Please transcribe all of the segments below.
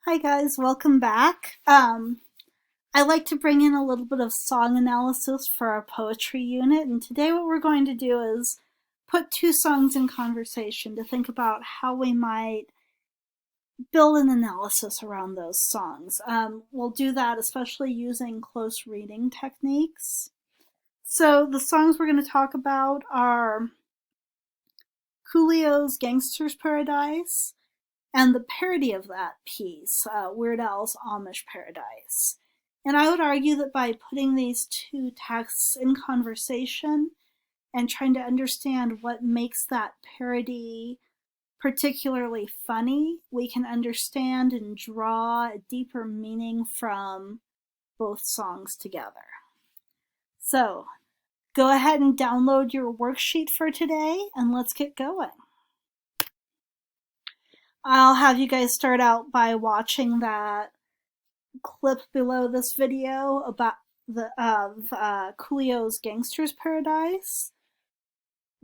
Hi guys, welcome back. I like to bring in a little bit of song analysis for our poetry unit, and today what we're going to do is put two songs in conversation to think about how we might build an analysis around those songs. We'll do that especially using close reading techniques. So the songs we're going to talk about are Coolio's Gangster's Paradise and the parody of that piece, Weird Al's Amish Paradise. And I would argue that by putting these two texts in conversation and trying to understand what makes that parody particularly funny, we can understand and draw a deeper meaning from both songs together. So, go ahead and download your worksheet for today and let's get going. I'll have you guys start out by watching that clip below this video about Coolio's Gangster's Paradise.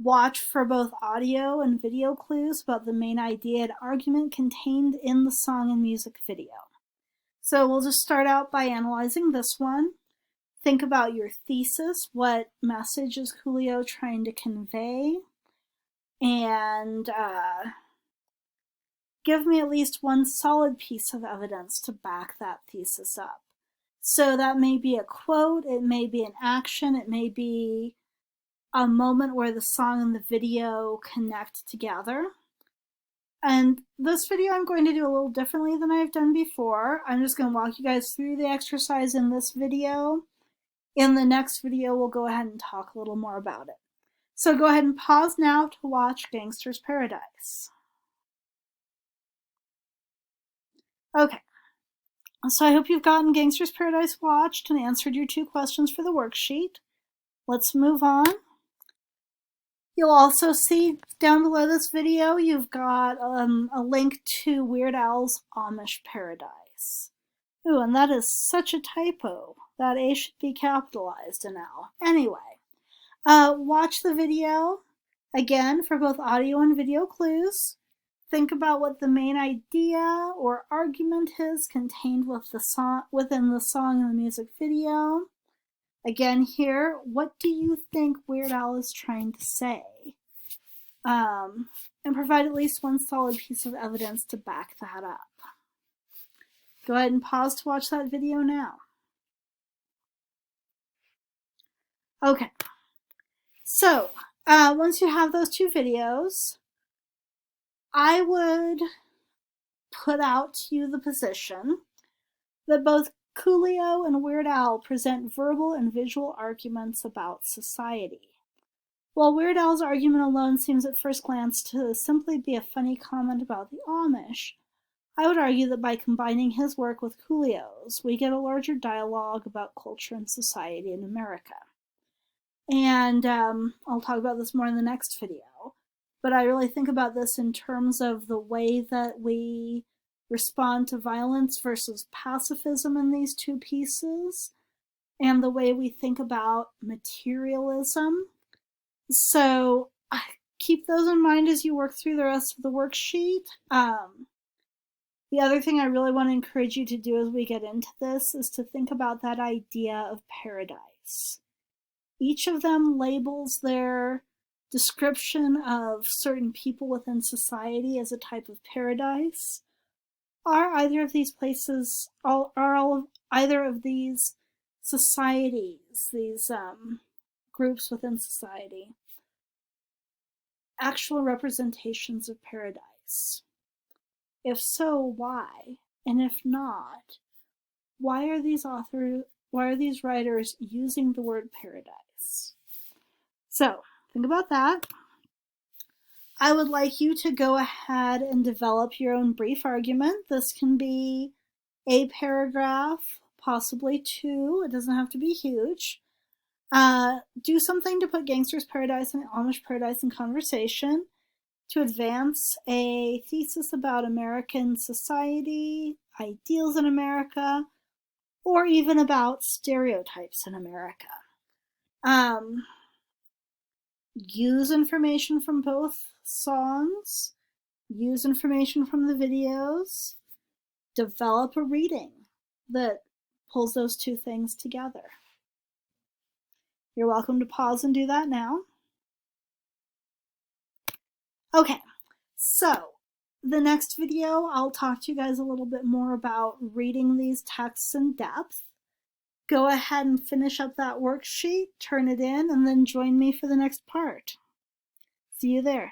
Watch for both audio and video clues about the main idea and argument contained in the song and music video. So we'll just start out by analyzing this one. Think about your thesis. What message is Coolio trying to convey? And give me at least one solid piece of evidence to back that thesis up. So that may be a quote, it may be an action, it may be a moment where the song and the video connect together. And this video I'm going to do a little differently than I've done before. I'm just going to walk you guys through the exercise in this video. In the next video, we'll go ahead and talk a little more about it. So go ahead and pause now to watch Gangster's Paradise. Okay, so I hope you've gotten Gangster's Paradise watched and answered your two questions for the worksheet. Let's move on. You'll also see down below this video, you've got a link to Weird Al's Amish Paradise. Ooh, and that is such a typo. That A should be capitalized in L. Anyway, watch the video, again, for both audio and video clues. Think about what the main idea or argument is contained within the song and the music video. Again here, what do you think Weird Al is trying to say? And provide at least one solid piece of evidence to back that up. Go ahead and pause to watch that video now. Okay, so once you have those two videos, I would put out to you the position that both Coolio and Weird Al present verbal and visual arguments about society. While Weird Al's argument alone seems at first glance to simply be a funny comment about the Amish, I would argue that by combining his work with Coolio's, we get a larger dialogue about culture and society in America. And I'll talk about this more in the next video. But I really think about this in terms of the way that we respond to violence versus pacifism in these two pieces, and the way we think about materialism. So keep those in mind as you work through the rest of the worksheet. The other thing I really want to encourage you to do as we get into this is to think about that idea of paradise. Each of them labels their description of certain people within society as a type of paradise. Are either of these places, either of these societies, these groups within society, actual representations of paradise? If so, why? And if not, why are these writers using the word paradise? So, think about that. I would like you to go ahead and develop your own brief argument. This can be a paragraph, possibly two. It doesn't have to be huge. Do something to put Gangster's Paradise and Amish Paradise in conversation, to advance a thesis about American society, ideals in America, or even about stereotypes in America. Use information from both songs, use information from the videos, develop a reading that pulls those two things together. You're welcome to pause and do that now. Okay, so the next video, I'll talk to you guys a little bit more about reading these texts in depth. Go ahead and finish up that worksheet, turn it in, and then join me for the next part. See you there.